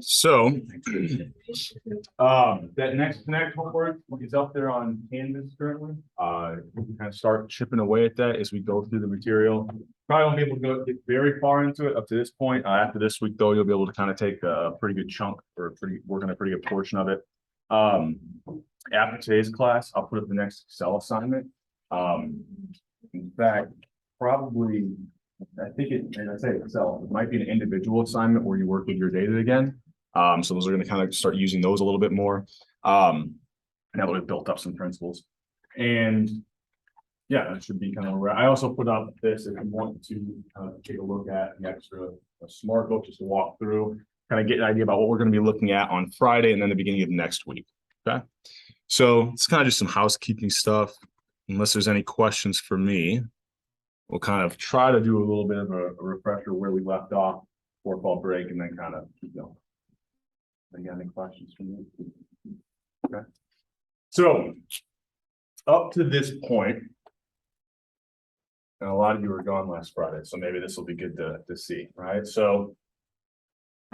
So that next connect homework is up there on Canvas currently. We can kind of start chipping away at that as we go through the material. Probably won't be able to get very far into it up to this point. After this week, though, you'll be able to kind of take a pretty good chunk or work on a pretty good portion of it. After today's class, I'll put up the next Excel assignment. In fact, probably, I think and I say Excel, it might be an individual assignment where you work with your data again. So those are going to kind of start using those a little bit more. Now that we've built up some principles. And yeah, that should be kind of where I also put up this if you want to take a look at the extra smart book just to walk through, kind of get an idea about what we're going to be looking at on Friday and then the beginning of next week. Okay. So it's kind of just some housekeeping stuff. Unless there's any questions for me, we'll kind of try to do a little bit of a refresher where we left off before fall break and then kind of keep going. Any questions for me? Okay. So up to this point, and a lot of you were gone last Friday, so maybe this will be good to see, right? So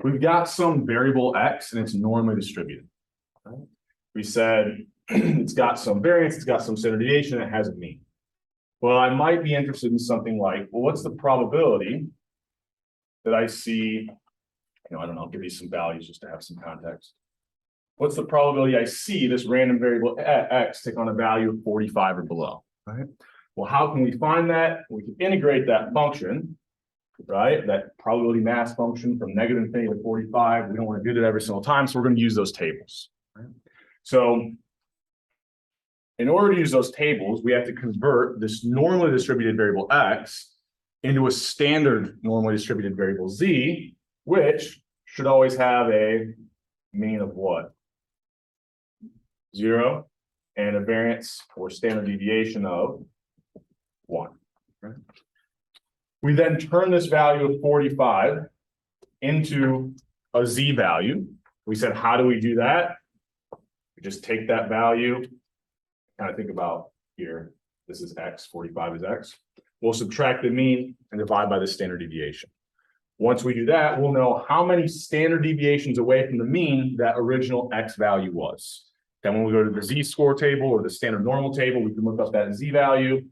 we've got some variable X and it's normally distributed. Right? We said it's got some variance, it's got some standard deviation, it has a mean. Well, I might be interested in something like, well, what's the probability that I see, I don't know, I'll give you some values just to have some context. What's the probability I see this random variable X take on a value of 45 or below, right? Well, how can we find that? We can integrate that function, right? That probability mass function from negative infinity to 45. We don't want to do that every single time, so we're going to use those tables. Right? So in order to use those tables, we have to convert this normally distributed variable X into a standard normally distributed variable Z, which should always have a mean of what? 0 and a variance or standard deviation of 1. Right? We then turn this value of 45 into a Z value. We said, how do we do that? We just take that value, kind of think about here, this is X, 45 is X. We'll subtract the mean and divide by the standard deviation. Once we do that, we'll know how many standard deviations away from the mean that original X value was. Then when we go to the Z-score table or the standard normal table, we can look up that Z value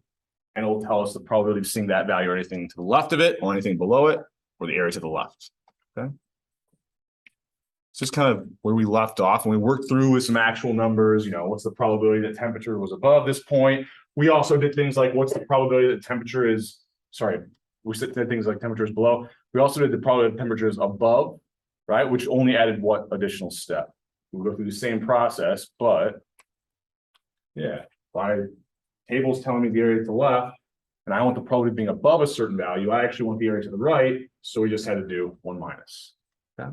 and it will tell us the probability of seeing that value or anything to the left of it or anything below it or the area to the left. Okay. It's just kind of where we left off and we worked through with some actual numbers, what's the probability that temperature was above this point. We also did things like what's the probability that temperature is, we did things like temperature is below. We also did the probability that temperature is above, right? Which only added what additional step? We'll go through the same process, but yeah, by tables telling me the area to the left, and I want the probability being above a certain value, I actually want the area to the right, so we just had to do 1 minus. Okay.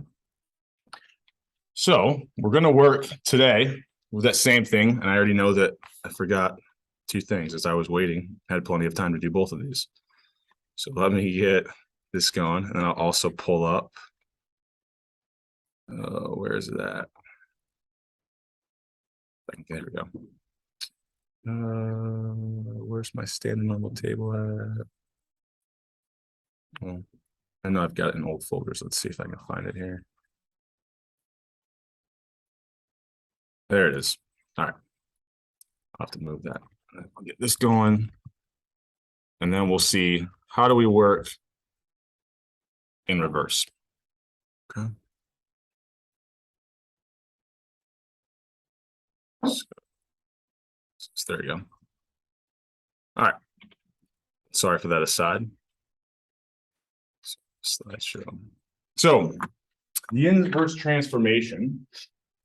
So we're going to work today with that same thing, and I already know that I forgot 2 things as I was waiting. I had plenty of time to do both of these. So let me get this going, and I'll also pull up. Where is it at? There we go. Where's my standard normal table at? Well, I know I've got it in old folders. Let's see if I can find it here. There it is. All right. I'll have to move that. I'll get this going. And then we'll see how do we work in reverse. Okay. So there you go. All right. Sorry for that aside. Slideshow. So the inverse transformation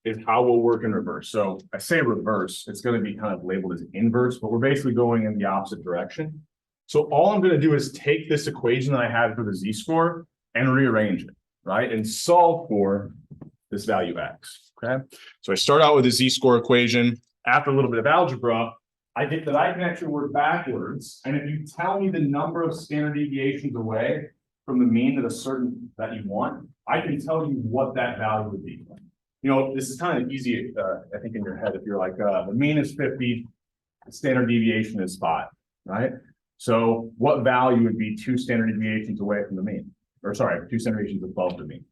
is how we'll work in reverse. So I say reverse, it's going to be kind of labeled as inverse, but we're basically going in the opposite direction. So all I'm going to do is take this equation that I had for the Z-score and rearrange it, right? And solve for this value X, okay? So I start out with the Z-score equation. After a little bit of algebra, I get that I can actually work backwards. And if you tell me the number of standard deviations away from the mean that you want, I can tell you what that value would be. This is kind of easy, I think, in your head. If you're like, the mean is 50, the standard deviation is 5, right? So what value would be 2 standard deviations away from the mean? Or sorry, 2 standard deviations above the mean.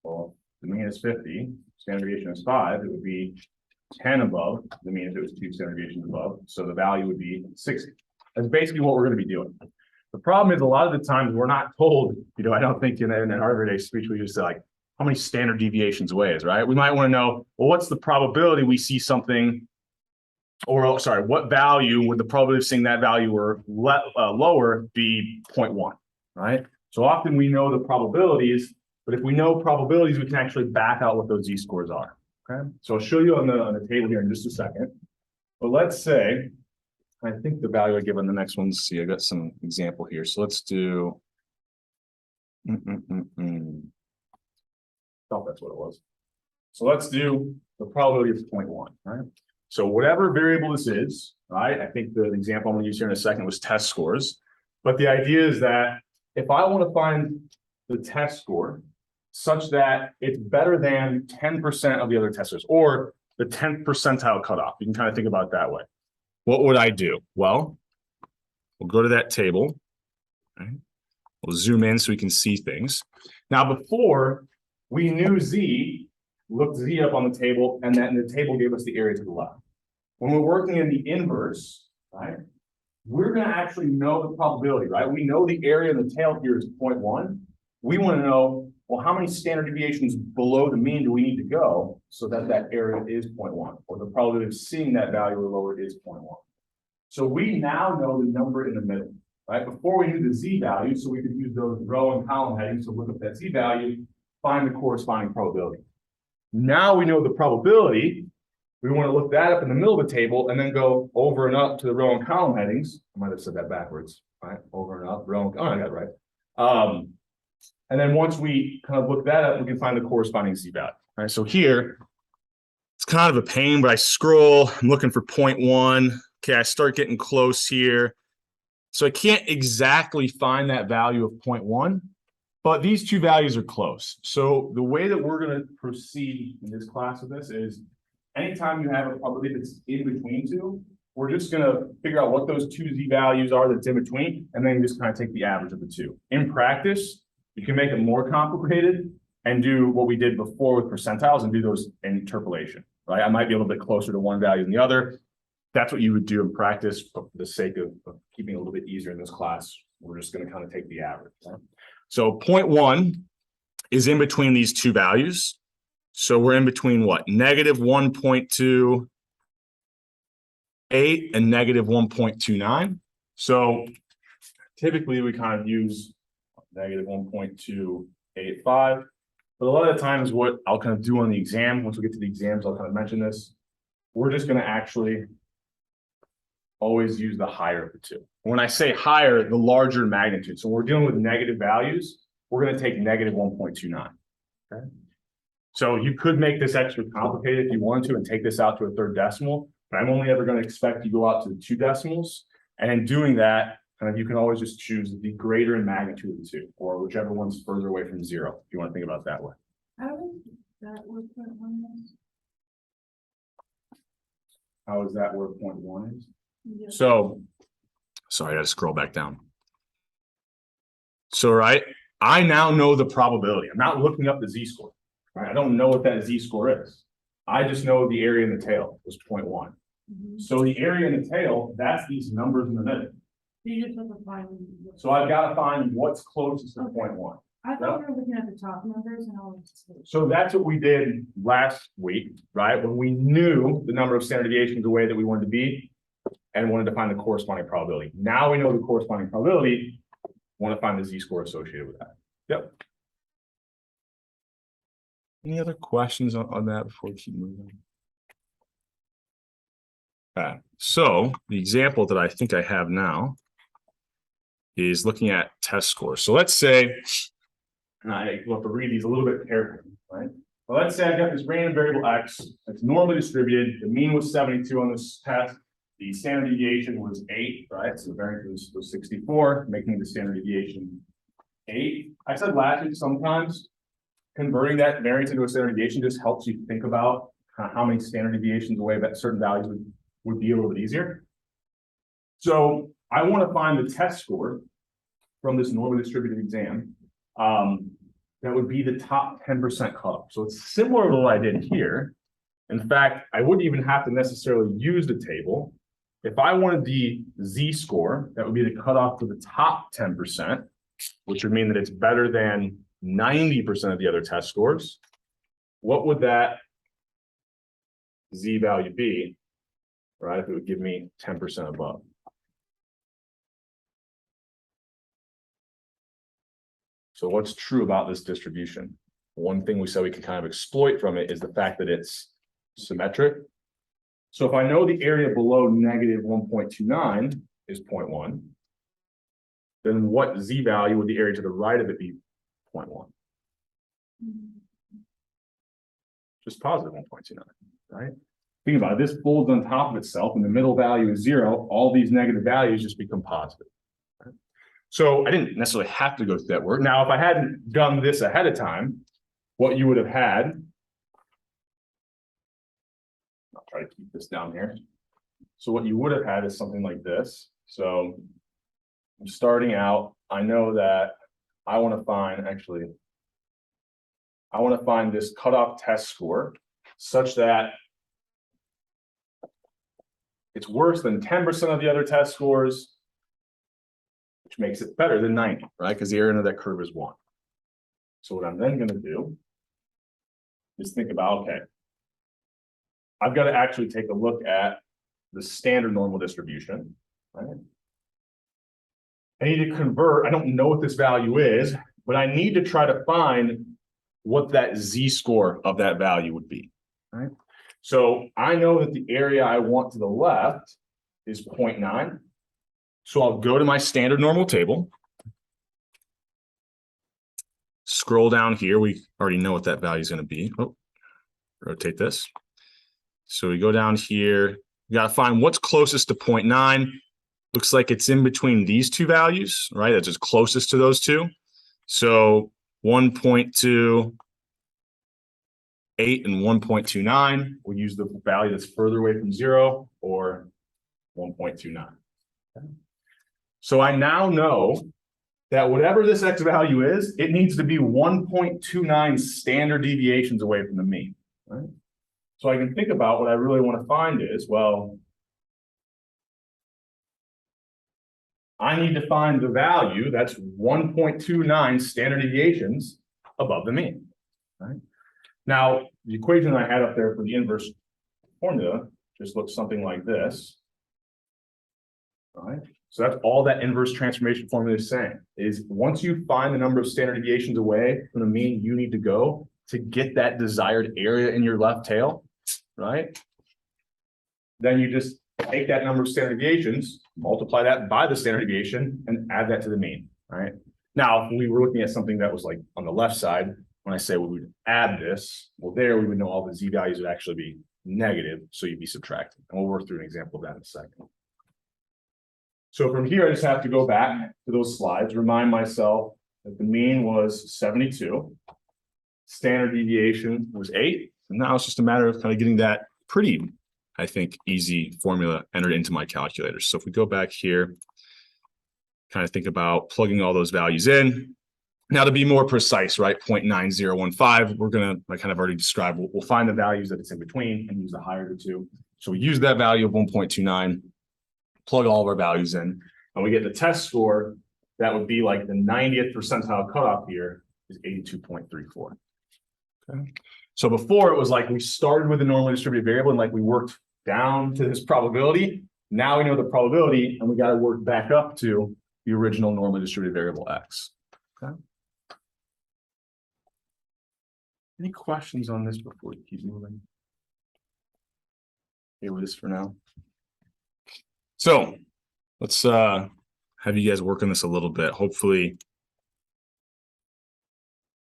Well, the mean is 50, standard deviation is 5, it would be 10 above the mean if it was 2 standard deviations above. So the value would be 60. That's basically what we're going to be doing. The problem is a lot of the times we're not told, I don't think in our everyday speech we just say like, how many standard deviations away is, right? We might want to know, well, what's the probability we see something, or sorry, what value would the probability of seeing that value or lower be 0.1, right? So often we know the probabilities, but if we know probabilities, we can actually back out what those z-scores are, okay? So I'll show you on the table here in just a second. But let's say, I think the value I give on the next one, see, I got some example here. So let's do, thought that's what it was. So let's do the probability of 0.1, right? So whatever variable this is, right? I think the example I'm going to use here in a second was test scores. But the idea is that if I want to find the test score such that it's better than 10% of the other testers, or the 10th percentile cutoff, you can kind of think about it that way. What would I do? Well, we'll go to that table. Right? We'll zoom in so we can see things. Now, before we knew Z, looked Z up on the table, and then the table gave us the area to the left. When we're working in the inverse, right, we're going to actually know the probability, right? We know the area in the tail here is 0.1. We want to know, well, how many standard deviations below the mean do we need to go so that that area is 0.1, or the probability of seeing that value or lower is 0.1. So we now know the number in the middle, right? Before we knew the Z value, so we could use those row and column headings to look up that Z value, find the corresponding probability. Now we know the probability. We want to look that up in the middle of the table and then go over and up to the row and column headings. I might have said that backwards, right? Over and up, row and, oh, I got it right. And then once we kind of look that up, we can find the corresponding Z value. All right, so here, it's kind of a pain, but I scroll, I'm looking for 0.1. Okay, I start getting close here. So I can't exactly find that value of 0.1, but these two values are close. So the way that we're going to proceed in this class with this is anytime you have a probability that's in between two, we're just going to figure out what those two Z values are that's in between, and then just kind of take the average of the two. In practice, you can make it more complicated and do what we did before with percentiles and do those in interpolation, right? I might be a little bit closer to one value than the other. That's what you would do in practice, but for the sake of keeping it a little bit easier in this class, we're just going to kind of take the average. Right? So 0.1 is in between these two values. So we're in between what? Negative 1.28 and negative 1.29. So typically we kind of use negative 1.285. But a lot of the times what I'll kind of do on the exam, once we get to the exams, I'll kind of mention this. We're just going to actually always use the higher of the two. When I say higher, the larger magnitude. So when we're dealing with negative values, we're going to take negative 1.29. Okay. So you could make this extra complicated if you wanted to and take this out to a third decimal, but I'm only ever going to expect you to go out to the 2 decimals. And in doing that, kind of you can always just choose the greater in magnitude of the two, or whichever one's further away from 0, if you want to think about it that way. How is that where 0.1 is? How is that where 0.1 is? Yeah. So, sorry, I got to scroll back down. So, right, I now know the probability. I'm not looking up the Z-score. Right? I don't know what that Z-score is. I just know the area in the tail was 0.1. Mm-hmm. So the area in the tail, that's these numbers in the middle. You just have to find. So I've got to find what's closest to 0.1. I thought we were looking at the top numbers and all this. So that's what we did last week, right? When we knew the number of standard deviations the way that we wanted to be and wanted to find the corresponding probability. Now we know the corresponding probability, want to find the Z-score associated with that. Yep. Any other questions on that before we keep moving? So the example that I think I have now is looking at test scores. So let's say, and I will have to read these a little bit carefully, right? Well, let's say I've got this random variable X that's normally distributed. The mean was 72 on this test. The standard deviation was 8, right? So the variance was 64, making the standard deviation 8. I said last week sometimes converting that variance into a standard deviation just helps you think about how many standard deviations away that certain values would be a little bit easier. So I want to find the test score from this normally distributed exam. That would be the top 10% cutoff. So it's similar to what I did here. In fact, I wouldn't even have to necessarily use the table. If I wanted the z-score, that would be the cutoff for the top 10%, which would mean that it's better than 90% of the other test scores. What would that z value be, right, if it would give me 10% above? So what's true about this distribution? One thing we said we could kind of exploit from it is the fact that it's symmetric. So if I know the area below negative 1.29 is 0.1, then what z value would the area to the right of it be 0.1? Just positive 1.29, right? Think about it, this folds on top of itself and the middle value is 0. All these negative values just become positive. Right? So I didn't necessarily have to go through that work. Now, if I hadn't done this ahead of time, what you would have had, I'll try to keep this down here. So what you would have had is something like this. So I'm starting out, I know that I want to find, actually, I want to find this cutoff test score such that it's worse than 10% of the other test scores, which makes it better than 90, right? Because the area under that curve is 1. So what I'm then going to do is think about, okay, I've got to actually take a look at the standard normal distribution, right? I need to convert, I don't know what this value is, but I need to try to find what that z-score of that value would be, right? So I know that the area I want to the left is 0.9. So I'll go to my standard normal table. Scroll down here. We already know what that value is going to be. Oh, rotate this. So we go down here. We got to find what's closest to 0.9. Looks like it's in between these two values, right? That's just closest to those two. So 1.28 and 1.29. We'll use the value that's further away from 0 or 1.29. Okay. So I now know that whatever this x value is, it needs to be 1.29 standard deviations away from the mean, right? So I can think about what I really want to find is, well, I need to find the value that's 1.29 standard deviations above the mean, right? Now, the equation I had up there for the inverse formula just looks something like this, right? So that's all that inverse transformation formula is saying, is once you find the number of standard deviations away from the mean you need to go to get that desired area in your left tail, right? Then you just take that number of standard deviations, multiply that by the standard deviation, and add that to the mean, right? Now, if we were looking at something that was like on the left side, when I say we would add this, well, there we would know all the z values would actually be negative, so you'd be subtracting. And we'll work through an example of that in a second. So from here, I just have to go back to those slides, remind myself that the mean was 72, standard deviation was 8, and now it's just a matter of kind of getting that pretty, I think, easy formula entered into my calculator. So if we go back here, kind of think about plugging all those values in. Now to be more precise, right, 0.9015, we're going to, like kind of already described, we'll find the values that it's in between and use the higher of the two. So we use that value of 1.29, plug all of our values in, and we get the test score that would be like the 90th percentile cutoff here is 82.34. Okay. So before it was like we started with a normally distributed variable and like we worked down to this probability. Now we know the probability and we got to work back up to the original normally distributed variable x. Okay. Any questions on this before we keep moving? Okay with this for now. So let's have you guys work on this a little bit. Hopefully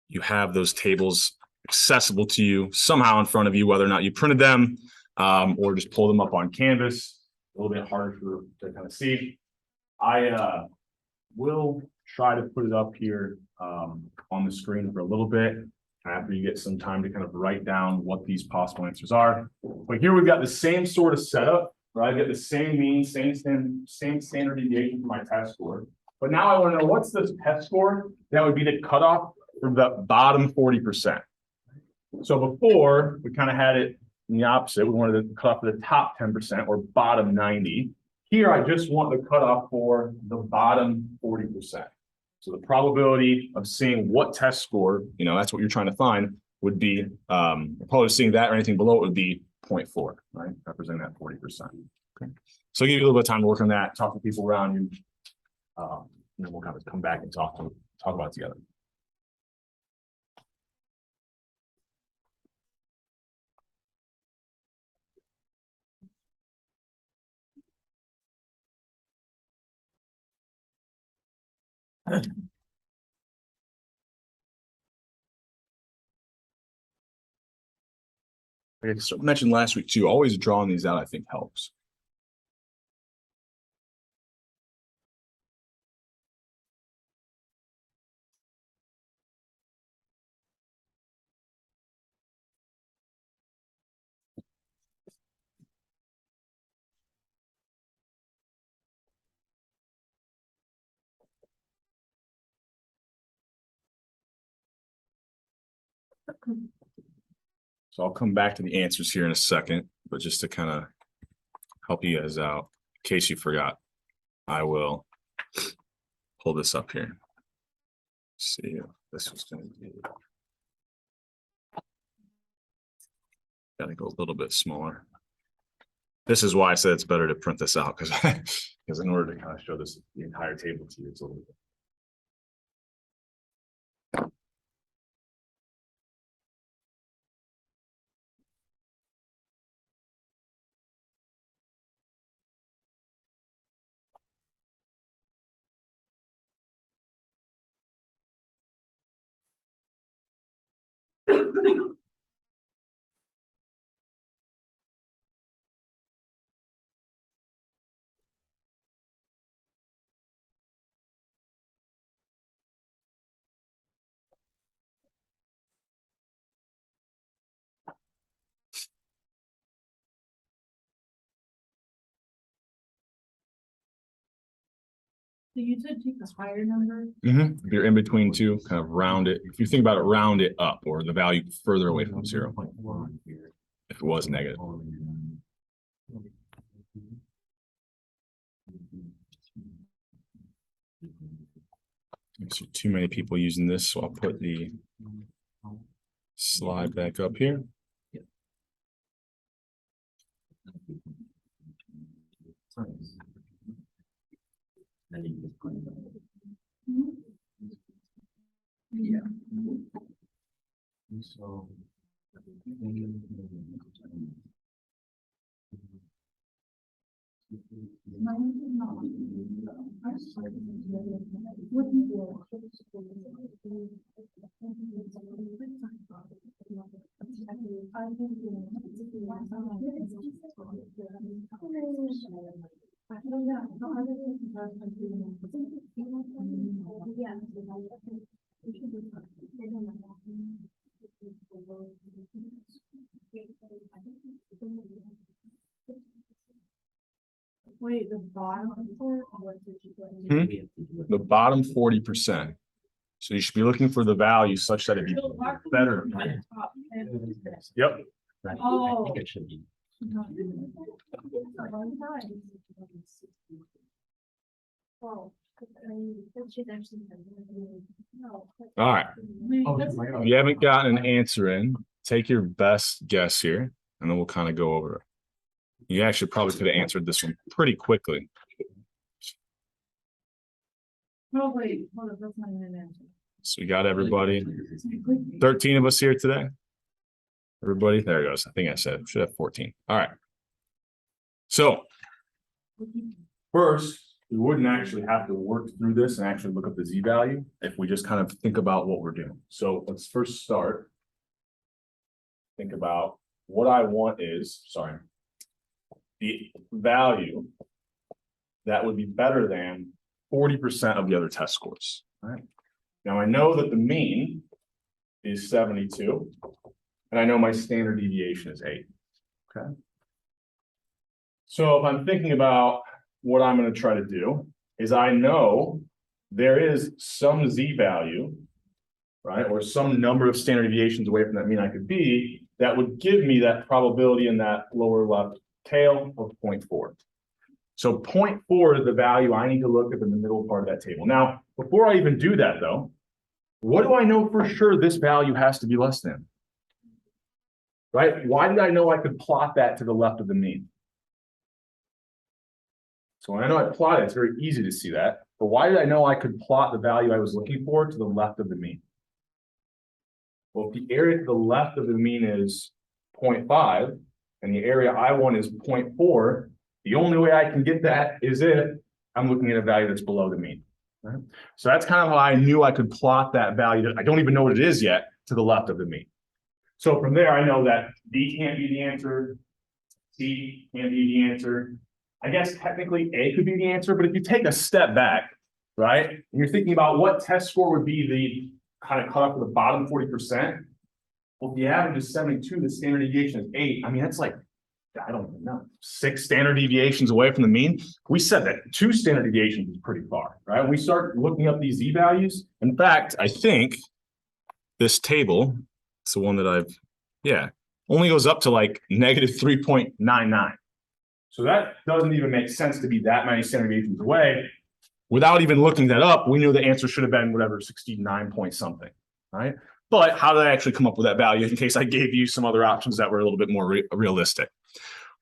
you have those tables accessible to you somehow in front of you, whether or not you printed them or just pull them up on Canvas. A little bit harder to kind of see. I will try to put it up here on the screen for a little bit after you get some time to kind of write down what these possible answers are. But here we've got the same sort of setup right? I get the same mean, same standard deviation for my test score. But now I want to know what's this test score that would be the cutoff for the bottom 40%. So before we kind of had it in the opposite, we wanted to cut off for the top 10% or bottom 90. Here, I just want the cutoff for the bottom 40%. So the probability of seeing what test score, that's what you're trying to find, would be probably seeing that or anything below it would be 0.4, right? Representing that 40%. Okay. So I'll give you a little bit of time to work on that, talk to people around you. And then we'll kind of come back and talk about it together. Like I mentioned last week too, always drawing these out, I think helps. So I'll come back to the answers here in a second, but just to kind of help you guys out, in case you forgot, I will pull this up here. See if this was going to be. Gotta go a little bit smaller. This is why I said it's better to print this out because in order to kind of show this the entire table to you, it's a little bit. So you said take a higher number? If you're in between two, kind of round it. If you think about it, round it up or the value further away from 0. If it was negative. So too many people using this, so I'll put the slide back up here. Yeah. So. Wait, the bottom part, what did you put? The bottom 40%. So you should be looking for the value such that it'd be better. Yep. Oh. I think it should be. Oh. All right. If you haven't gotten an answer in, take your best guess here, and then we'll kind of go over it. You actually probably could have answered this one pretty quickly. No, wait, hold on, that's not an answer. So we got everybody. 13 of us here today. Everybody, there it goes. I think I said should have 14. All right. So first, we wouldn't actually have to work through this and actually look up the z-value if we just kind of think about what we're doing. So let's first start. Think about what I want is, sorry, the value that would be better than 40% of the other test scores. All right. Now I know that the mean is 72, and I know my standard deviation is 8. Okay. So if I'm thinking about what I'm going to try to do is I know there is some z value, right, or some number of standard deviations away from that mean I could be, that would give me that probability in that lower left tail of 0.4. So 0.4 is the value I need to look at in the middle part of that table. Now, before I even do that though, what do I know for sure this value has to be less than? Right? Why did I know I could plot that to the left of the mean? So when I know I plot it, it's very easy to see that. But why did I know I could plot the value I was looking for to the left of the mean? Well, if the area to the left of the mean is 0.5 and the area I want is 0.4, the only way I can get that is if I'm looking at a value that's below the mean. Right? So that's kind of how I knew I could plot that value that I don't even know what it is yet to the left of the mean. So from there, I know that B can't be the answer, C can't be the answer. I guess technically A could be the answer, but if you take a step back, right, and you're thinking about what test score would be the kind of cutoff for the bottom 40%. Well, if the average is 72, the standard deviation is 8. I mean, that's like, I don't even know, 6 standard deviations away from the mean. We said that 2 standard deviations is pretty far, right? When we start looking up these z values, in fact, I think this table, it's the one that I've, only goes up to like negative 3.99. So that doesn't even make sense to be that many standard deviations away. Without even looking that up, we knew the answer should have been whatever, 69 point something, right? But how did I actually come up with that value in case I gave you some other options that were a little bit more realistic?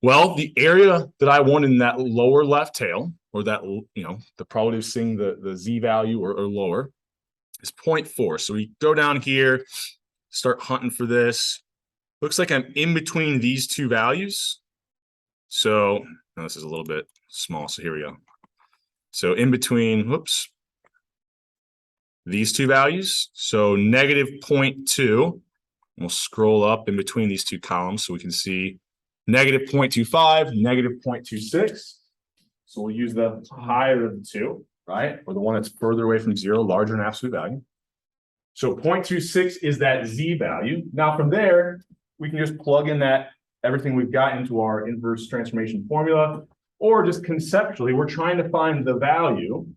Well, the area that I want in that lower left tail, or that, the probability of seeing the z value or lower is 0.4. So we go down here, start hunting for this. Looks like I'm in between these two values. So this is a little bit small. So here we go. So in between, these two values. So negative 0.2. We'll scroll up in between these two columns so we can see negative 0.25, negative 0.26. So we'll use the higher of the two, right? Or the one that's further away from 0, larger in absolute value. So 0.26 is that z value. Now from there, we can just plug in that everything we've got into our inverse transformation formula, or just conceptually, we're trying to find the value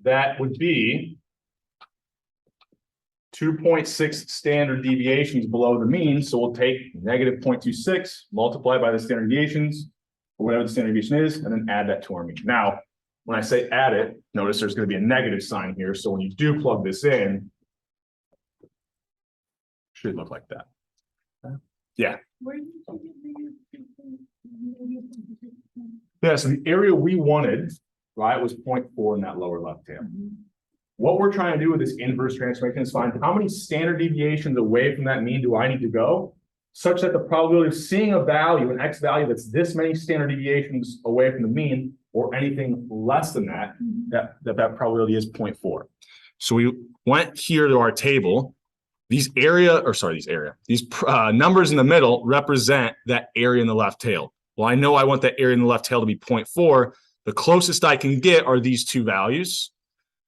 that would be 2.6 standard deviations below the mean. So we'll take negative 0.26, multiply by the standard deviations, or whatever the standard deviation is, and then add that to our mean. Now, when I say add it, notice there's going to be a negative sign here. So when you do plug this in, it should look like that. Yeah. Yeah, so the area we wanted, right, was 0.4 in that lower left tail. What we're trying to do with this inverse transformation is find how many standard deviations away from that mean do I need to go, such that the probability of seeing a value, an x value that's this many standard deviations away from the mean, or anything less than that, that probability is 0.4. So we went here to our table. These numbers in the middle represent that area in the left tail. Well, I know I want that area in the left tail to be 0.4. The closest I can get are these two values.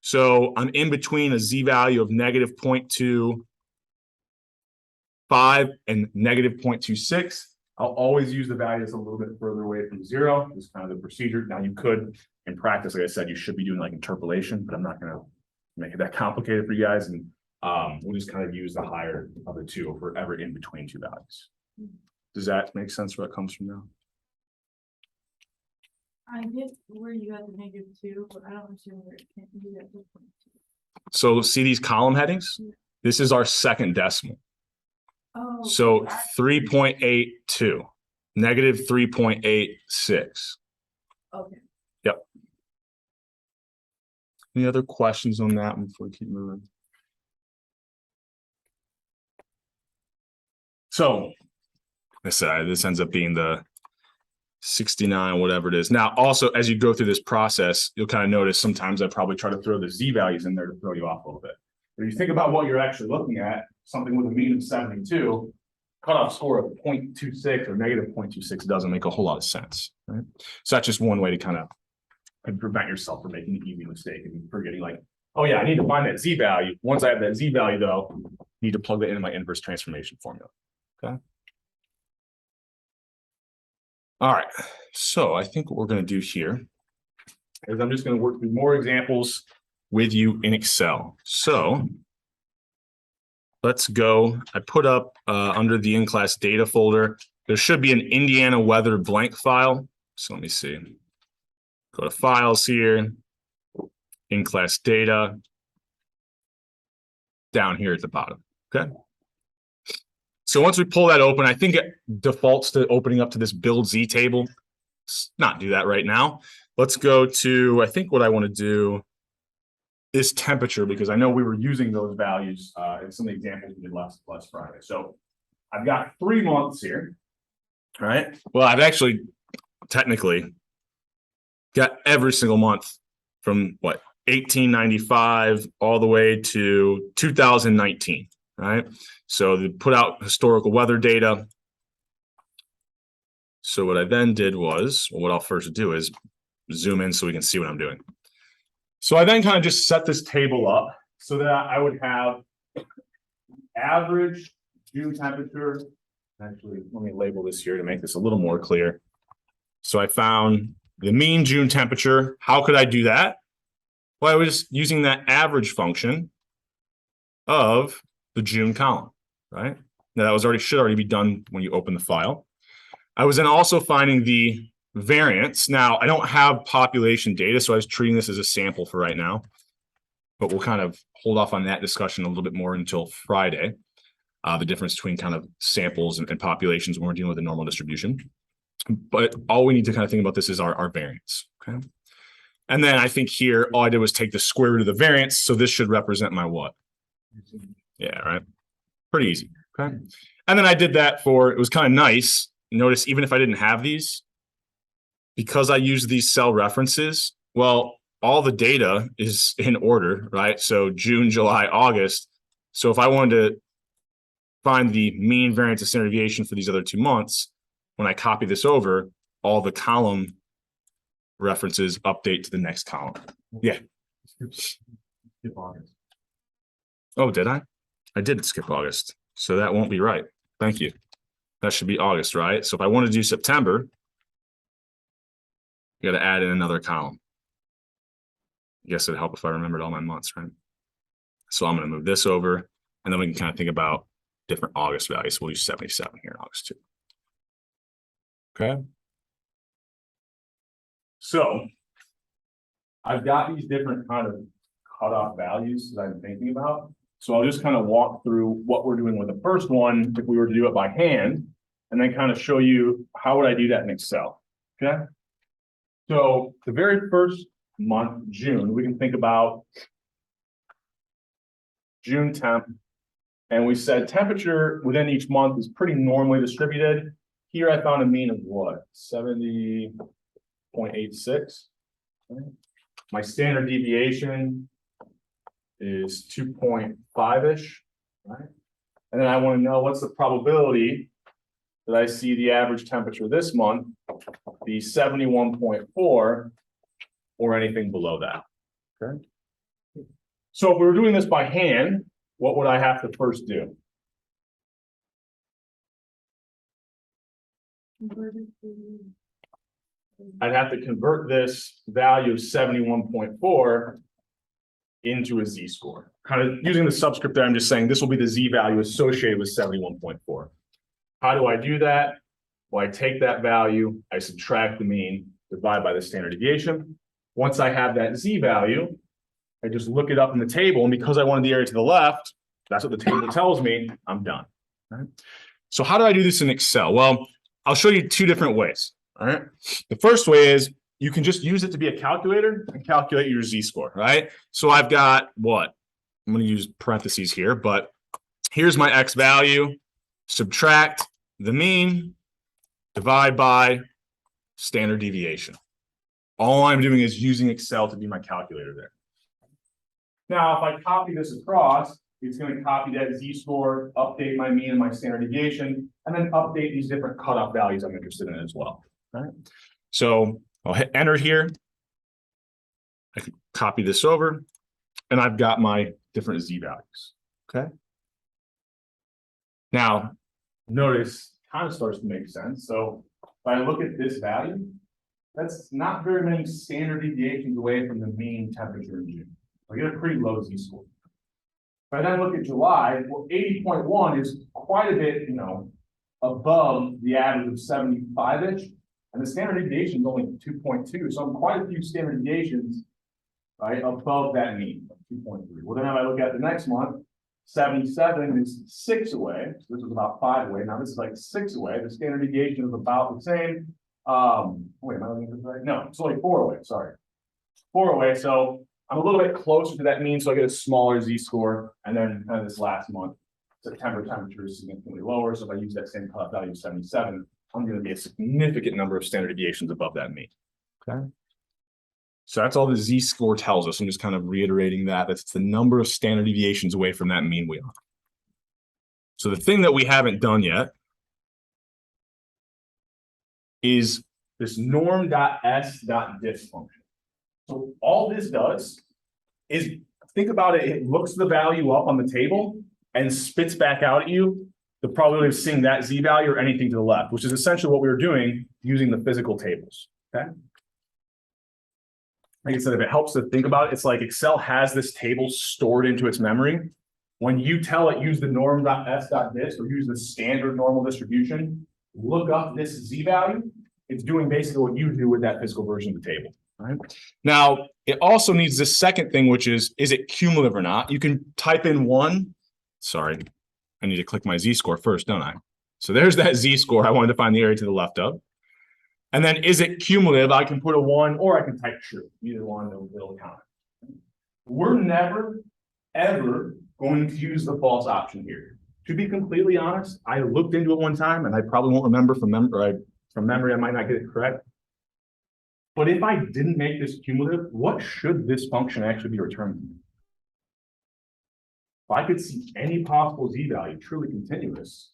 So I'm in between a z value of negative 0.25 and negative 0.26. I'll always use the value that's a little bit further away from 0. This is kind of the procedure. Now you could, in practice, like I said, you should be doing like interpolation, but I'm not going to make it that complicated for you guys. And we'll just kind of use the higher of the two if we're ever in between two values. Does that make sense where that comes from now? I get where you got the -2, but I don't understand where it can't do that. So see these column headings? This is our second decimal. Oh, So 3.82, negative 3.86. okay. Yep. Any other questions on that before we keep moving? So this ends up being the 69, whatever it is. Now, also, as you go through this process, you'll kind of notice sometimes I probably try to throw the z values in there to throw you off a little bit. If you think about what you're actually looking at, something with a mean of 72, cutoff score of 0.26 or negative 0.26 doesn't make a whole lot of sense, right? So that's just one way to kind of prevent yourself from making an easy mistake and forgetting like, oh yeah, I need to find that z value. Once I have that z value though, I need to plug that into my inverse transformation formula, okay? All right, so I think what we're going to do here is I'm just going to work through more examples with you in Excel. So let's go. I put up under the in-class data folder, there should be an Indiana weather blank file. So let me see. Go to files here, in-class data, down here at the bottom. Okay. So once we pull that open, I think it defaults to opening up to this build Z table. Let's not do that right now. Let's go to, I think what I want to do is temperature, because I know we were using those values in some of the examples we did last Friday. So I've got 3 months here. All right. Well, I've actually technically got every single month from what, 1895 all the way to 2019. Right. So they put out historical weather data. So what I then did was, well, what I'll first do is zoom in so we can see what I'm doing. So I then kind of just set this table up so that I would have average June temperature. Actually, let me label this here to make this a little more clear. So I found the mean June temperature. How could I do that? Well, I was using that average function of the June column, right? Now that was should already be done when you open the file. I was then also finding the variance. Now I don't have population data, so I was treating this as a sample for right now, but we'll kind of hold off on that discussion a little bit more until Friday. The difference between kind of samples and populations when we're dealing with a normal distribution. But all we need to kind of think about this is our variance, okay? And then I think here, all I did was take the square root of the variance. So this should represent my what? Yeah, right. Pretty easy, okay? And then I did that it was kind of nice. Notice, even if I didn't have these, because I use these cell references, well, all the data is in order, right? So June, July, August. So if I wanted to find the mean variance of standard deviation for these other 2 months, when I copy this over, all the column references update to the next column. Yeah. Oh, did I? I did skip August. So that won't be right. Thank you. That should be August, right? So if I want to do September, you got to add in another column. I guess it'd help if I remembered all my months, right? So I'm going to move this over, and then we can kind of think about different August values. We'll use 77 here in August too. Okay. So I've got these different kind of cutoff values that I'm thinking about. So I'll just kind of walk through what we're doing with the first one if we were to do it by hand, and then kind of show you how would I do that in Excel. Okay. So the very first month, June, we can think about June temp. And we said temperature within each month is pretty normally distributed. Here I found a mean of what? 70.86. Okay. My standard deviation is 2.5-ish, right? And then I want to know what's the probability that I see the average temperature this month be 71.4 or anything below that. Okay. So if we were doing this by hand, what would I have to first do? I'd have to convert this value of 71.4 into a z-score. Kind of using the subscript there, I'm just saying this will be the z-value associated with 71.4. How do I do that? Well, I take that value, I subtract the mean, divide by the standard deviation. Once I have that z-value, I just look it up in the table, and because I wanted the area to the left, that's what the table tells me, I'm done. Right? So how do I do this in Excel? Well, I'll show you 2 different ways. All right. The first way is you can just use it to be a calculator and calculate your z-score, right? So I've got what? I'm going to use parentheses here, but here's my x value, subtract the mean, divide by standard deviation. All I'm doing is using Excel to be my calculator there. Now, if I copy this across, it's going to copy that z-score, update my mean and my standard deviation, and then update these different cutoff values I'm interested in as well. Right? So I'll hit enter here. I can copy this over, and I've got my different z values. Okay. Now, notice kind of starts to make sense. So I look at this value, that's not very many standard deviations away from the mean temperature in June. I get a pretty low z-score. If I then look at July, well, 80.1 is quite a bit, above the average of 75-ish. And the standard deviation is only 2.2. So I'm quite a few standard deviations, right, above that mean of 2.3. Well, then if I look at the next month, 77 is 6 away. So this was about 5 away. Now this is like 6 away. The standard deviation is about the same. Wait, am I looking at this right? No, it's only 4 away. Sorry. 4 away. So I'm a little bit closer to that mean. So I get a smaller z-score. And then kind of this last month, September temperature is significantly lower. So if I use that same cutoff value of 77, I'm going to be a significant number of standard deviations above that mean. Okay. So that's all the z-score tells us. I'm just kind of reiterating that. That's the number of standard deviations away from that mean we are. So the thing that we haven't done yet is this norm.s.diff function. So all this does is, think about it, it looks the value up on the table and spits back out at you the probability of seeing that z-value or anything to the left, which is essentially what we were doing using the physical tables, okay? Like I said, if it helps to think about it, it's like Excel has this table stored into its memory. When you tell it use the norm.s.diff or use the standard normal distribution, look up this z-value, it's doing basically what you do with that physical version of the table, right? Now, it also needs this second thing, which is it cumulative or not? You can type in 1, sorry, I need to click my z-score first, don't I? So there's that z-score I wanted to find the area to the left of. And then is it cumulative? I can put a 1 or I can type true. Either one, it'll count it. We're never, ever going to use the false option here. To be completely honest, I looked into it one time and I probably won't remember from memory, I might not get it correct. But if I didn't make this cumulative, what should this function actually be returning? If I could see any possible z-value truly continuous,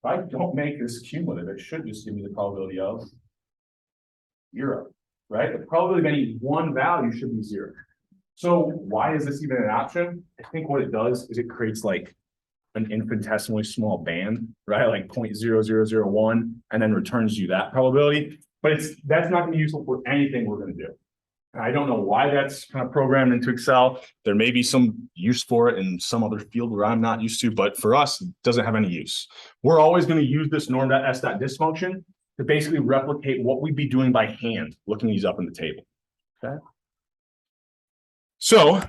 if I don't make this cumulative, it should just give me the probability of 0, right? The probability of any one value should be 0. So why is this even an option? I think what it does is it creates like an infinitesimally small band, right? Like 0.0001, and then returns you that probability. But that's not going to be useful for anything we're going to do. And I don't know why that's kind of programmed into Excel. There may be some use for it in some other field where I'm not used to, but for us, it doesn't have any use. We're always going to use this norm.s.diff function to basically replicate what we'd be doing by hand, looking these up in the table. Okay. So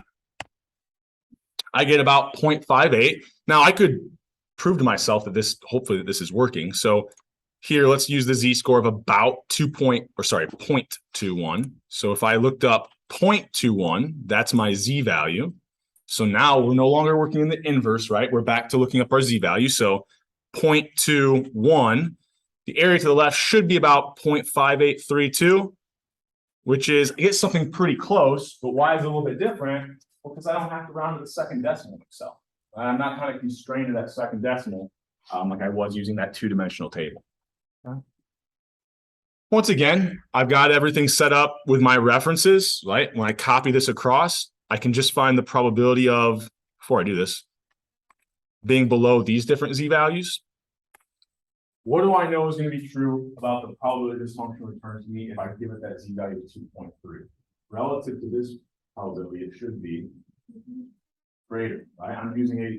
I get about 0.58. Now I could prove to myself that hopefully this is working. So here, let's use the z-score of about 0.21. So if I looked up 0.21, that's my z-value. So now we're no longer working in the inverse, right? We're back to looking up our z-value. So 0.21, the area to the left should be about 0.5832, which is, I get something pretty close, but why is it a little bit different? Well, because I don't have to round to the second decimal in Excel. I'm not kind of constrained to that second decimal like I was using that two-dimensional table. Okay. Once again, I've got everything set up with my references, right? When I copy this across, I can just find the probability of, before I do this, being below these different z-values. What do I know is going to be true about the probability this function returns to me if I give it that z-value of 2.3? Relative to this probability, it should be greater, right? I'm using a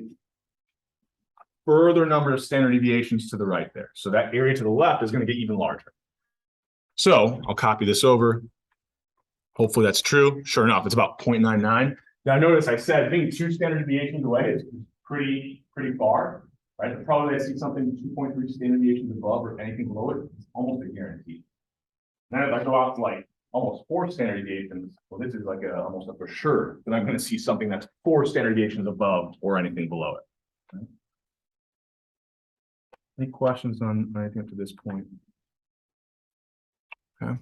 further number of standard deviations to the right there. So that area to the left is going to get even larger. So I'll copy this over. Hopefully that's true. Sure enough, it's about 0.99. Now notice I said being 2 standard deviations away is pretty far, right? The probability I see something 2.3 standard deviations above or anything below it is almost a guarantee. Now if I go out to like almost 4 standard deviations, well, this is like almost a for sure, then I'm going to see something that's 4 standard deviations above or anything below it. Okay. Any questions on anything up to this point? Okay.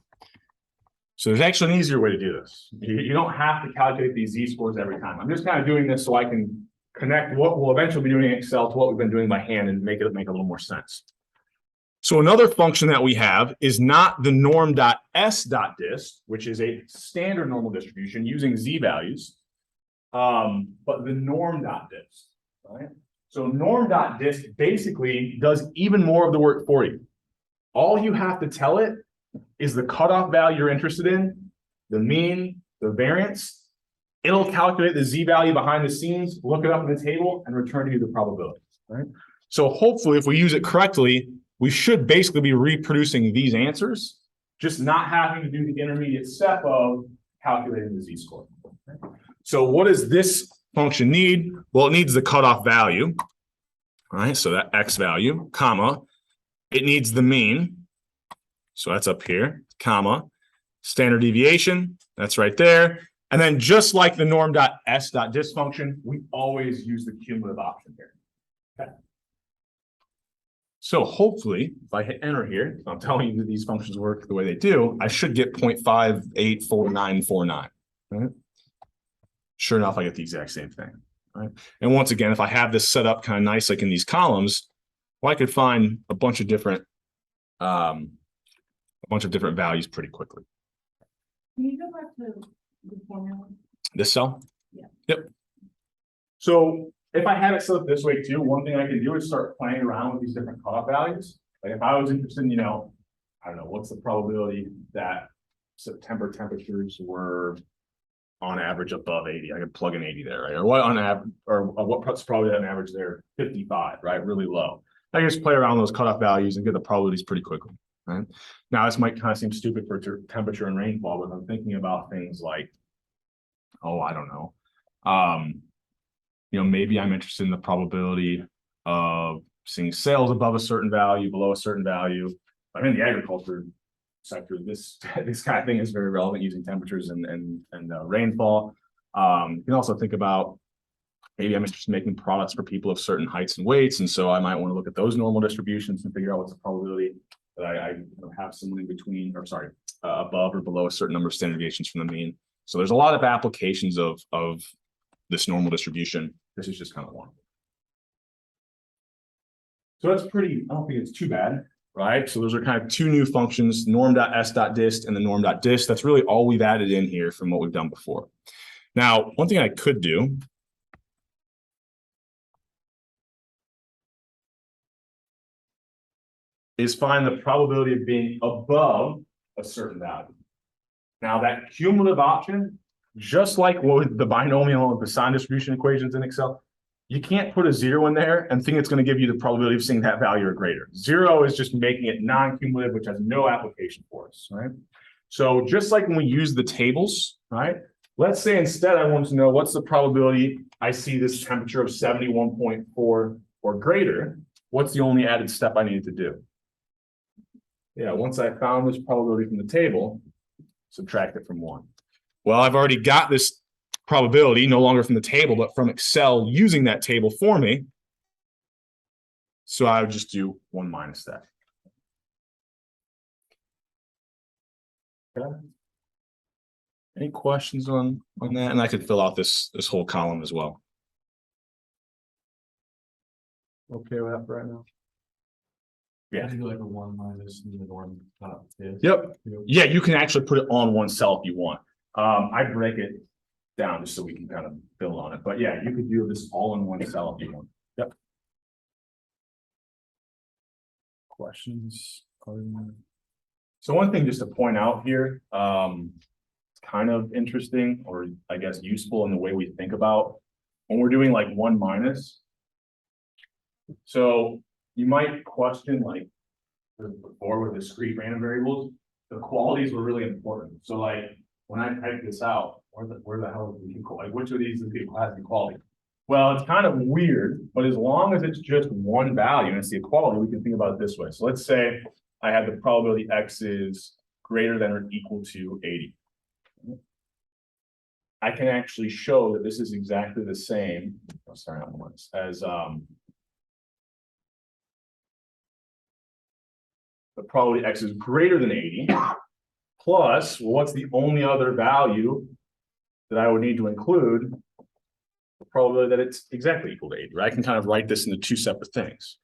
So there's actually an easier way to do this. You don't have to calculate these z-scores every time. I'm just kind of doing this so I can connect what we'll eventually be doing in Excel to what we've been doing by hand and make a little more sense. So another function that we have is not the norm.s.diff, which is a standard normal distribution using z-values, but the norm.diff, right? So norm.diff basically does even more of the work for you. All you have to tell it is the cutoff value you're interested in, the mean, the variance. It'll calculate the z-value behind the scenes, look it up in the table, and return you the probability, right? So hopefully, if we use it correctly, we should basically be reproducing these answers, just not having to do the intermediate step of calculating the z-score. Okay? So what does this function need? Well, it needs the cutoff value, right? So that x value, comma. It needs the mean. So that's up here, comma. Standard deviation, that's right there. And then just like the norm.s.dis function, we always use the cumulative option here. Okay. So hopefully, if I hit enter here, I'm telling you that these functions work the way they do, I should get 0.584949. Right? Sure enough, I get the exact same thing. Right? And once again, if I have this set up kind of nice, like in these columns, well, I could find a bunch of different values pretty quickly. Can you go back to the formula? This cell? Yeah. Yep. So if I had it set up this way too, one thing I could do is start playing around with these different cutoff values. Like if I was interested in, I don't know, what's the probability that September temperatures were on average above 80? I could plug in 80 there, right? Or what on average, or what's probably on average there? 55, right? Really low. I can just play around those cutoff values and get the probabilities pretty quickly, right? Now, this might kind of seem stupid for temperature and rainfall, but I'm thinking about things like, oh, I don't know. Maybe I'm interested in the probability of seeing sales above a certain value, below a certain value. I'm in the agriculture sector. This kind of thing is very relevant using temperatures and rainfall. You can also think about maybe I'm interested in making products for people of certain heights and weights, and so I might want to look at those normal distributions and figure out what's the probability that I have someone in between, or sorry, above or below a certain number of standard deviations from the mean. So there's a lot of applications of this normal distribution. This is just kind of one. So that's pretty, I don't think it's too bad, right? So those are kind of two new functions, norm.s.dist and the norm.dist. That's really all we've added in here from what we've done before. Now, one thing I could do is find the probability of being above a certain value. Now that cumulative option, just like with the binomial and the sign distribution equations in Excel, you can't put a 0 in there and think it's going to give you the probability of seeing that value or greater. 0 is just making it non-cumulative, which has no application for us, right? So just like when we use the tables, right? Let's say instead I want to know what's the probability I see this temperature of 71.4 or greater. What's the only added step I needed to do? Yeah, once I found this probability from the table, subtract it from 1. Well, I've already got this probability, no longer from the table, but from Excel using that table for me. So I would just do 1 minus that. Okay. Any questions on that? And I could fill out this whole column as well. Okay with that for right now? Yeah. Do like a 1 minus the norm. Yep. Yeah, you can actually put it on one cell if you want. I break it down just so we can kind of build on it. But yeah, you could do this all in one cell if you want. Yep. Questions? So one thing just to point out here, it's kind of interesting, or I guess useful in the way we think about when we're doing like 1 minus. So you might question, like before with discrete random variables, the qualities were really important. So like when I type this out, where the hell is the equal? Like which of these is the equality? Well, it's kind of weird, but as long as it's just one value and it's the equality, we can think about it this way. So let's say I have the probability X is greater than or equal to 80. I can actually show that this is exactly the same, as the probability X is greater than 80, plus, well, what's the only other value that I would need to include? The probability that it's exactly equal to 80, right? I can kind of write this into 2 separate things.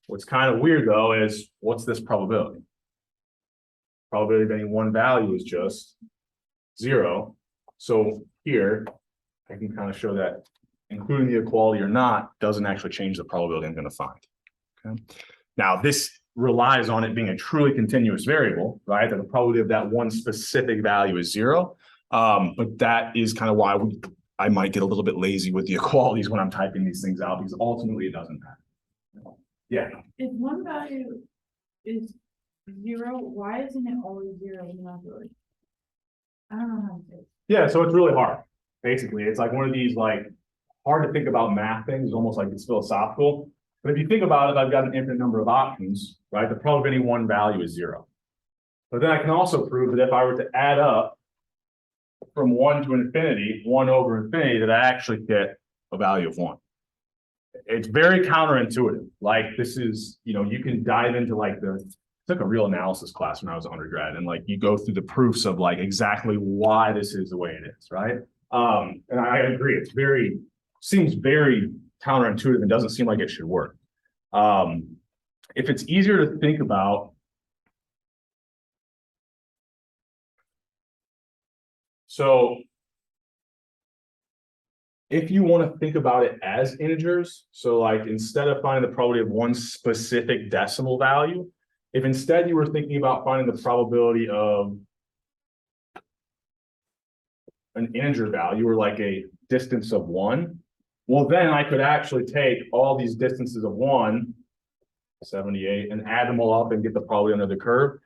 What's kind of weird though is, what's this probability? Probability of any one value is just 0. So here, I can kind of show that including the equality or not doesn't actually change the probability I'm going to find. Okay. Now, this relies on it being a truly continuous variable, right? That the probability of that one specific value is 0. But that is kind of why I might get a little bit lazy with the equalities when I'm typing these things out, because ultimately it doesn't matter. Yeah. If one value is 0, why isn't it always 0 in that way? I don't know how to do it. Yeah, so it's really hard. Basically, it's like one of these like hard to think about math things, almost like it's philosophical. But if you think about it, I've got an infinite number of options, right? The probability of any one value is 0. But then I can also prove that if I were to add up from 1 to infinity, 1 over infinity, that I actually get a value of 1. It's very counterintuitive. Like this is, you can dive into like I took a real analysis class when I was an undergrad, and like you go through the proofs of like exactly why this is the way it is, right? And I agree, seems very counterintuitive and doesn't seem like it should work. If it's easier to think about, so if you want to think about it as integers, so like instead of finding the probability of one specific decimal value, if instead you were thinking about finding the probability of an integer value or like a distance of 1, well, then I could actually take all these distances of 1, 78, and add them all up and get the probability under the curve.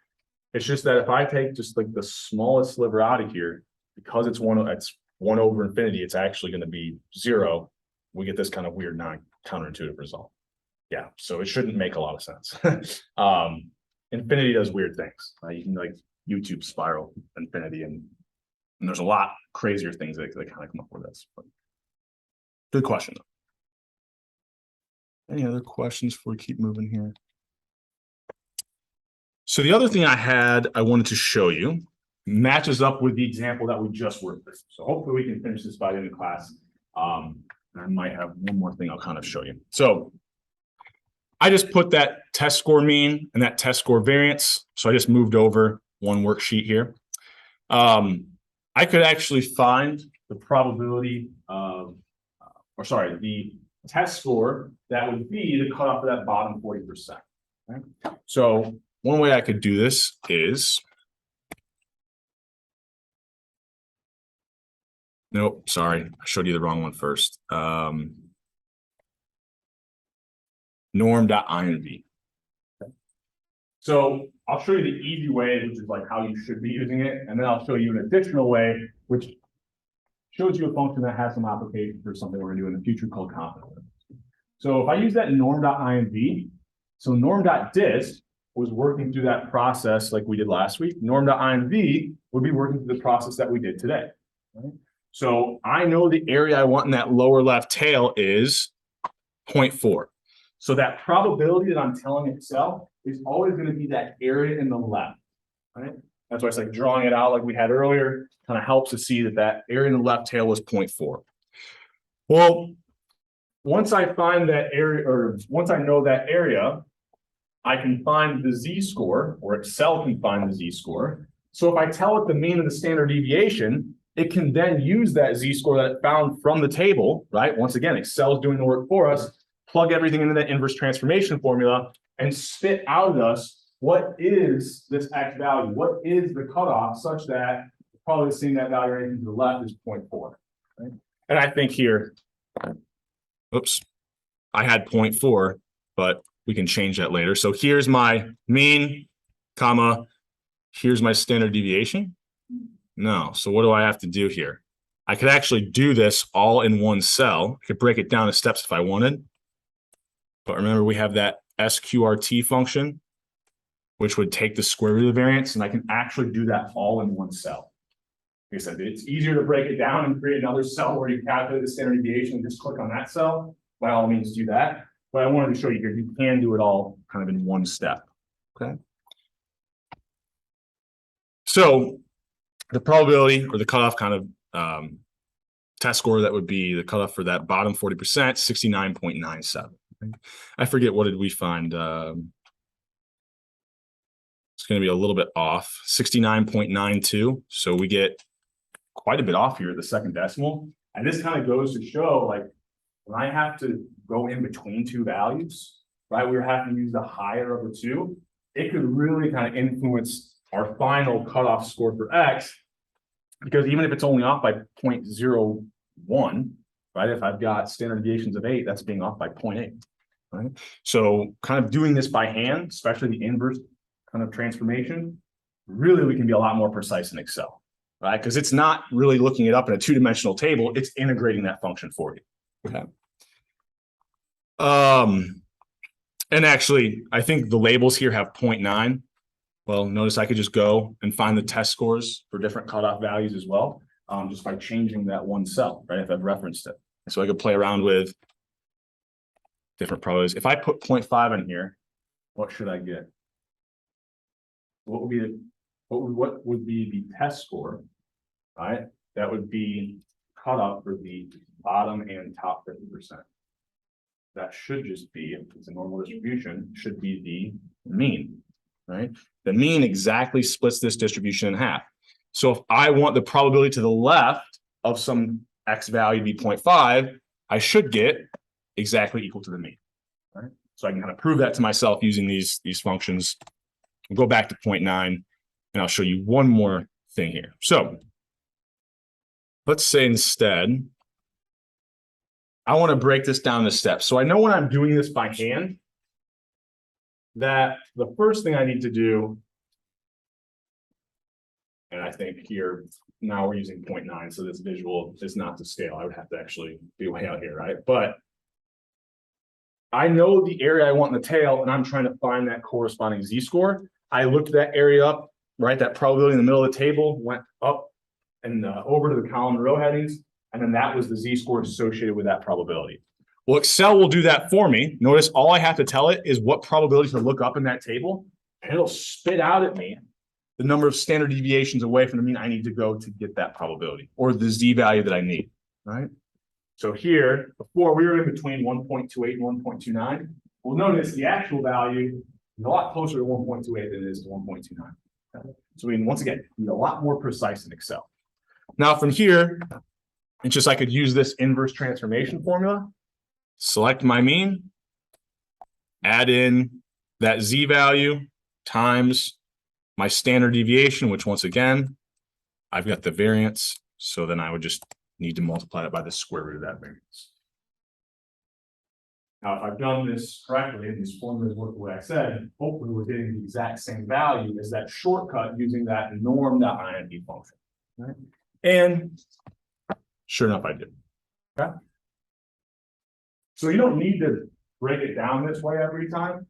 It's just that if I take just like the smallest sliver out of here, because it's 1 over infinity, it's actually going to be 0. We get this kind of weird counterintuitive result. Yeah, so it shouldn't make a lot of sense. Infinity does weird things. You can like YouTube spiral infinity, and there's a lot crazier things that kind of come up with this. But good question, though. Any other questions before we keep moving here? So the other thing I wanted to show you matches up with the example that we just worked with. So hopefully we can finish this by the end of class. I might have one more thing I'll kind of show you. So I just put that test score mean and that test score variance. So I just moved over one worksheet here. I could actually find the probability of, the test score that would be the cutoff of that bottom 40%. Okay? So one way I could do this is, nope, sorry, I showed you the wrong one first. Norm.inv. Okay. So I'll show you the easy way, which is like how you should be using it, and then I'll show you an additional way, which shows you a function that has some application for something we're going to do in the future called confidence. So if I use that norm.inv, so norm.dist was working through that process like we did last week. Norm.inv would be working through the process that we did today. Right? So I know the area I want in that lower left tail is 0.4. So that probability that I'm telling Excel is always going to be that area in the left, right? That's why it's like drawing it out like we had earlier, kind of helps to see that area in the left tail was 0.4. Well, once I find that area, or once I know that area, I can find the z-score, or Excel can find the z-score. So if I tell it the mean of the standard deviation, it can then use that z-score that it found from the table, right? Once again, Excel is doing the work for us. Plug everything into that inverse transformation formula and spit out at us what is this x value, what is the cutoff such that probably seeing that value right to the left is 0.4. Right? And I think here, oops, I had 0.4, but we can change that later. So here's my mean, comma, here's my standard deviation. No, so what do I have to do here? I could actually do this all in one cell. I could break it down to steps if I wanted. But remember, we have that SQRT function, which would take the square root of the variance, and I can actually do that all in one cell. Like I said, it's easier to break it down and create another cell where you calculate the standard deviation and just click on that cell. By all means, do that. But I wanted to show you here, you can do it all kind of in one step. Okay. So the probability or the cutoff kind of test score that would be the cutoff for that bottom 40%, 69.97. I forget, what did we find? It's going to be a little bit off, 69.92. So we get quite a bit off here at the second decimal. And this kind of goes to show, like, when I have to go in between two values, right? We were having to use the higher of the two. It could really kind of influence our final cutoff score for X. Because even if it's only off by 0.01, right? If I've got standard deviations of 8, that's being off by 0.8, right? So kind of doing this by hand, especially the inverse kind of transformation, really we can be a lot more precise in Excel, right? Because it's not really looking it up in a two-dimensional table, it's integrating that function for you. Okay. And actually, I think the labels here have 0.9. Well, notice I could just go and find the test scores for different cutoff values as well, just by changing that one cell, right? If I've referenced it. So I could play around with different probabilities. If I put 0.5 in here, what should I get? What would be the test score, right? That would be cutoff for the bottom and top 50%. That should just be, if it's a normal distribution, should be the mean, right? The mean exactly splits this distribution in half. So if I want the probability to the left of some X value to be 0.5, I should get exactly equal to the mean, right? So I can kind of prove that to myself using these functions. We'll go back to 0.9 and I'll show you one more thing here. So let's say instead, I want to break this down to steps. So I know when I'm doing this by hand, that the first thing I need to do, and I think here, now we're using 0.9, so this visual is not to scale. I would have to actually be way out here, right? But I know the area I want in the tail, and I'm trying to find that corresponding z-score. I looked that area up, right? That probability in the middle of the table went up and over to the column and row headings, and then that was the z-score associated with that probability. Well, Excel will do that for me. Notice all I have to tell it is what probability to look up in that table, and it'll spit out at me the number of standard deviations away from the mean I need to go to get that probability, or the z value that I need, right? So here, before we were in between 1.28 and 1.29. Well, notice the actual value is a lot closer to 1.28 than it is to 1.29. Okay? So I mean, once again, be a lot more precise in Excel. Now from here, it's just I could use this inverse transformation formula, select my mean, add in that z value times my standard deviation, which once again, I've got the variance. So then I would just need to multiply it by the square root of that variance. Now, if I've done this correctly, and these formulas work the way I said, hopefully we're getting the exact same value as that shortcut using that norm.inv function, right? And sure enough, I did. Okay. So you don't need to break it down this way every time.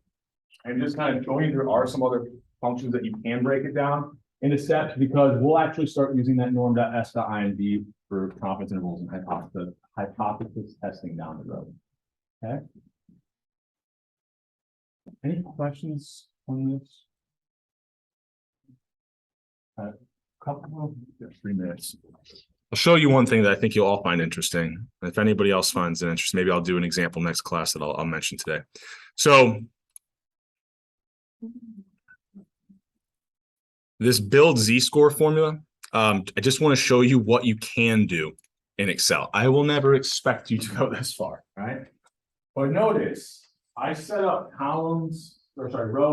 And just kind of showing there are some other functions that you can break it down into steps, because we'll actually start using that norm.s.inv for confidence intervals and hypothesis testing down the road. Okay. Any questions on this? A couple of 3 minutes. I'll show you one thing that I think you'll all find interesting. If anybody else finds it interesting, maybe I'll do an example next class that I'll mention today. So this build z-score formula, I just want to show you what you can do in Excel. I will never expect you to go this far, right? But notice I set up row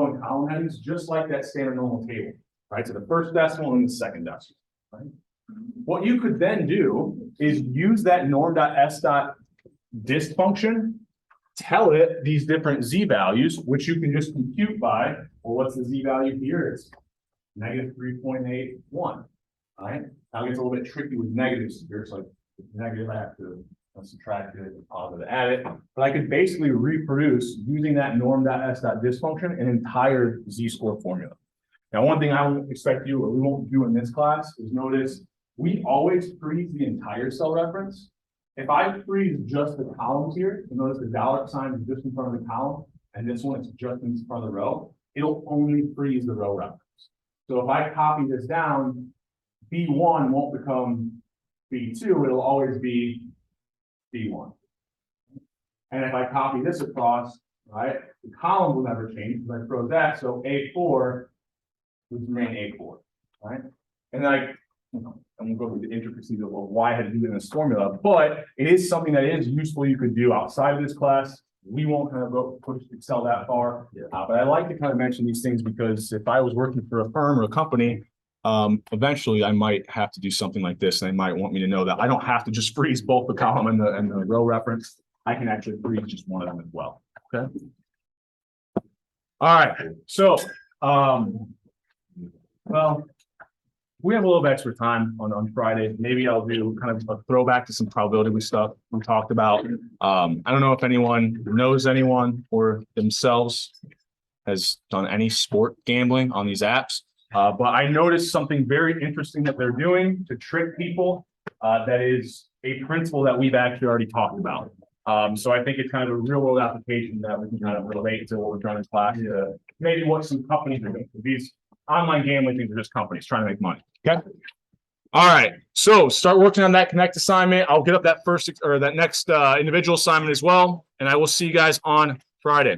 and column headings just like that standard normal table, right? So the first decimal and the second decimal, right? What you could then do is use that norm.s.dist function, tell it these different z values, which you can just compute by, well, what's the z value here? It's negative 3.81, right? Now it gets a little bit tricky with negatives here. It's like negative, I have to subtract it, positive, add it. But I could basically reproduce using that norm.s.dist function an entire z-score formula. Now, one thing I won't expect you, or we won't do in this class, is notice we always freeze the entire cell reference. If I freeze just the columns here, you'll notice the dollar sign is just in front of the column, and this one is just in front of the row, it'll only freeze the row reference. So if I copy this down, B1 won't become B2, it'll always be B1. And if I copy this across, right, the column will never change because I froze that, so A4 would remain A4, right? And then I'm going to go through the intricacies of why I had to do it in this formula, but it is something that is useful you could do outside of this class. We won't kind of go push Excel that far. But I like to kind of mention these things because if I was working for a firm or a company, eventually I might have to do something like this. And they might want me to know that I don't have to just freeze both the column and the row reference. I can actually freeze just one of them as well. Okay. All right. So, well, we have a little bit extra time on Friday. Maybe I'll do kind of a throwback to some probability stuff we talked about. I don't know if anyone knows anyone or themselves has done any sport gambling on these apps. But I noticed something very interesting that they're doing to trick people. That is a principle that we've actually already talked about. So I think it's kind of a real world application that we can kind of relate to what we're trying to class, maybe what some companies are doing. These online gambling things are just companies trying to make money. Okay. All right. So start working on that Connect assignment. I'll get up that first or that next individual assignment as well. And I will see you guys on Friday.